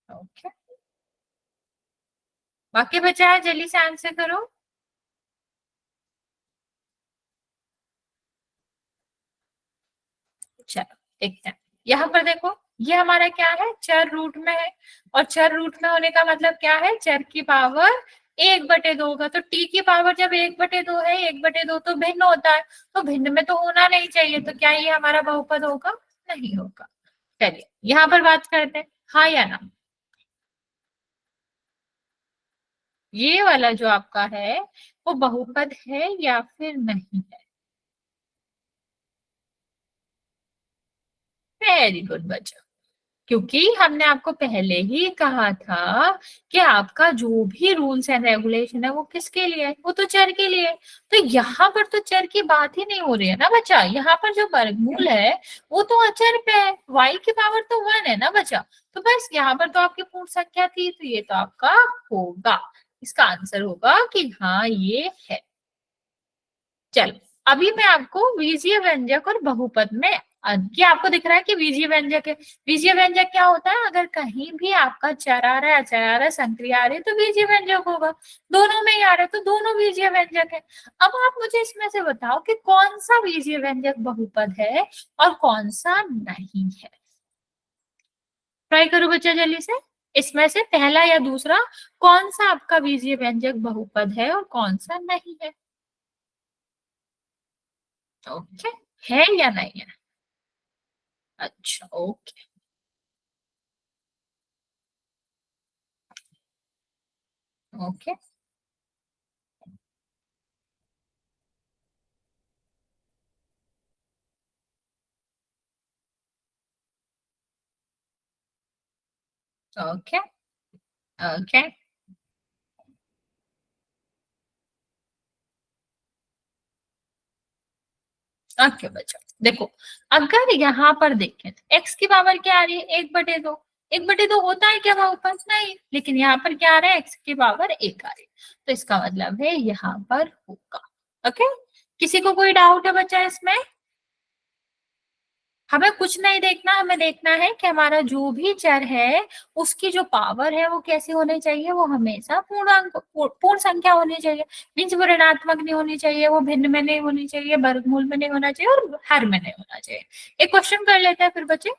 ओके, बाकी बचा है, जल्दी से आंसर करो। चलो देखते हैं, यहाँ पर देखो ये हमारा क्या है, चर रूट में है, और चर रूट में होने का मतलब क्या है, चर की पावर 1/2 होगा। तो टी की पावर जब 1/2 है, 1/2 तो भिन्न होता है, तो भिन्न में तो होना नहीं चाहिए, तो क्या ये हमारा बहुपद होगा, नहीं होगा। चलिए यहाँ पर बात करते हैं, हाँ या ना। ये वाला जो आपका है वो बहुपद है या फिर नहीं है। वेरी गुड बच्चा, क्योंकि हमने आपको पहले ही कहा था कि आपका जो भी रूल्स एंड रेगुलेशन है वो किसके लिए है, वो तो चर के लिए है। तो यहाँ पर तो चर की बात ही नहीं हो रही है ना बच्चा, यहाँ पर जो वर्गमूल है वो तो अचर पे है, y की पावर तो 1 है ना बच्चा। तो बस यहाँ पर तो आपकी पूर्ण संख्या थी, तो ये तो आपका होगा। इसका आंसर होगा कि हाँ ये है। चलो अभी मैं आपको बीजीय व्यंजक और बहुपद में ये आपको दिख रहा है कि बीजीय व्यंजक है। बीजीय व्यंजक क्या होता है, अगर कहीं भी आपका चर आ रहा है, अचर आ रहा है, संक्रिय आ रही है तो बीजीय व्यंजक होगा। दोनों में ही आ रहा है तो दोनों बीजीय व्यंजक है। अब आप मुझे इसमें से बताओ कि कौन सा बीजीय व्यंजक बहुपद है और कौन सा नहीं है। ट्राई करो बच्चा जल्दी से। इसमें से पहला या दूसरा कौन सा आपका बीजीय व्यंजक बहुपद है और कौन सा नहीं है। ओके, है या नहीं है? अच्छा okay. Okay okay okay okay बच्चों देखो, अगर यहाँ पर देखें तो x की पावर क्या आ रही है, 1/2। 1/2 होता है क्या बहुपद? नहीं, लेकिन यहाँ पर क्या आ रहा है, x की पावर 1 आ रही है, तो इसका मतलब है यहाँ पर होगा। ओके, किसी को कोई डाउट है बच्चा इसमें? हमें कुछ नहीं देखना, हमें देखना है कि हमारा जो भी चर है उसकी जो पावर है वो कैसी होनी चाहिए, वो हमेशा पूर्णांक पूर्ण संख्या होनी चाहिए। मीन्स वो ऋणात्मक नहीं होनी चाहिए, वो भिन्न में नहीं होनी चाहिए, वर्गमूल में नहीं होना चाहिए और हर में नहीं होना चाहिए। एक क्वेश्चन कर लेते हैं फिर बच्चे,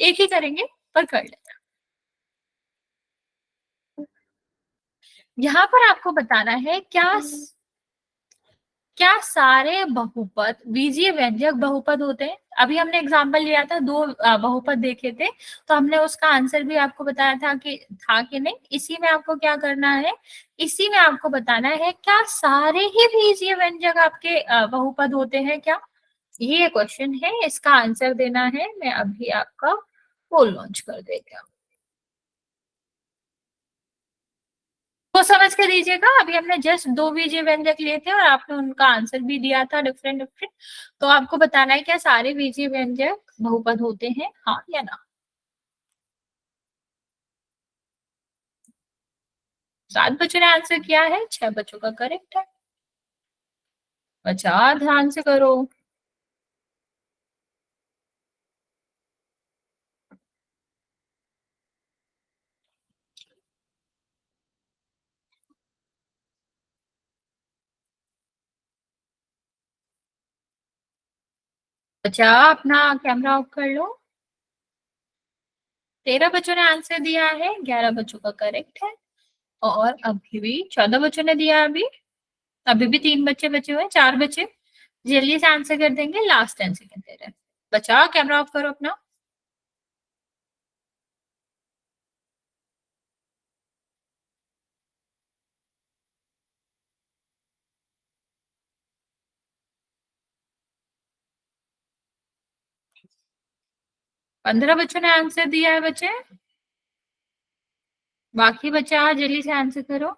एक ही करेंगे पर कर लेते हैं। यहाँ पर आपको बताना है क्या सारे बहुपद बीजीय व्यंजक बहुपद होते हैं। अभी हमने एग्जांपल लिया था, दो बहुपद देखे थे, तो हमने उसका आंसर भी आपको बताया था कि था कि नहीं। इसी में आपको क्या करना है, इसी में आपको बताना है क्या सारे ही बीजीय व्यंजक आपके बहुपद होते हैं क्या, ये क्वेश्चन है। इसका आंसर देना है, मैं अभी आपका पोल लॉन्च कर देती हूँ, तो समझ के दीजिएगा। अभी हमने जस्ट दो बीजीय व्यंजक लिए थे और आपने उनका आंसर भी दिया था डिफरेंट डिफरेंट, तो आपको बताना है क्या सारे बीजीय व्यंजक बहुपद होते हैं, हाँ या ना। 7 बच्चों ने आंसर किया है, 6 बच्चों का करेक्ट है। अच्छा ध्यान से करो। अच्छा अपना कैमरा ऑफ कर लो। 13 बच्चों ने आंसर दिया है, 11 बच्चों का करेक्ट है, और अभी भी 14 बच्चों ने दिया। अभी अभी भी 3 बच्चे बचे हुए हैं, 4 बच्चे जल्दी से आंसर कर देंगे, लास्ट 10 सेकेंड दे रहे हैं। बचा, कैमरा ऑफ करो अपना। 15 बच्चों ने आंसर दिया है बच्चे, बाकी बच्चा जल्दी से आंसर करो।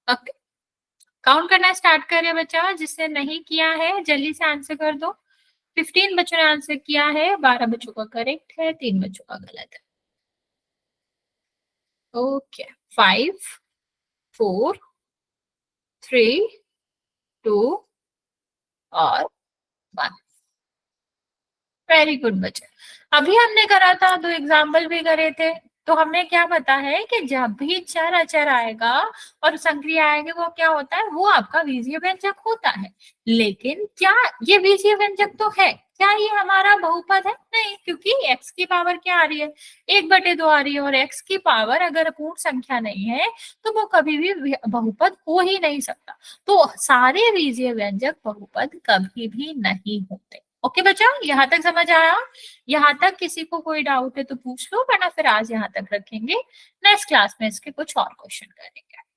ओके, काउंट करना स्टार्ट करें बच्चा, जिसने नहीं किया है जल्दी से आंसर कर दो। 15 बच्चों ने आंसर किया है, 12 बच्चों का करेक्ट है, 3 बच्चों का गलत है। ओके, 5 4 3 2 और 1। वेरी गुड बच्चे। अभी हमने करा था, दो एग्जाम्पल भी करे थे, तो हमें क्या पता है कि जब भी चर अचर आएगा और संक्रिया आएगी वो क्या होता है, वो आपका बीजीय व्यंजक होता है। लेकिन क्या ये बीजीय व्यंजक तो है, क्या ये हमारा बहुपद है? नहीं, क्योंकि x की पावर क्या आ रही है, 1/2 आ रही है, और x की पावर अगर पूर्ण संख्या नहीं है तो वो कभी भी बहुपद हो ही नहीं सकता। तो सारे बीजीय व्यंजक बहुपद कभी भी नहीं होते। ओके बच्चा, यहाँ तक समझ आया? यहाँ तक किसी को कोई डाउट है तो पूछ लो, वरना फिर आज यहाँ तक रखेंगे, नेक्स्ट क्लास में इसके कुछ और क्वेश्चन करेंगे।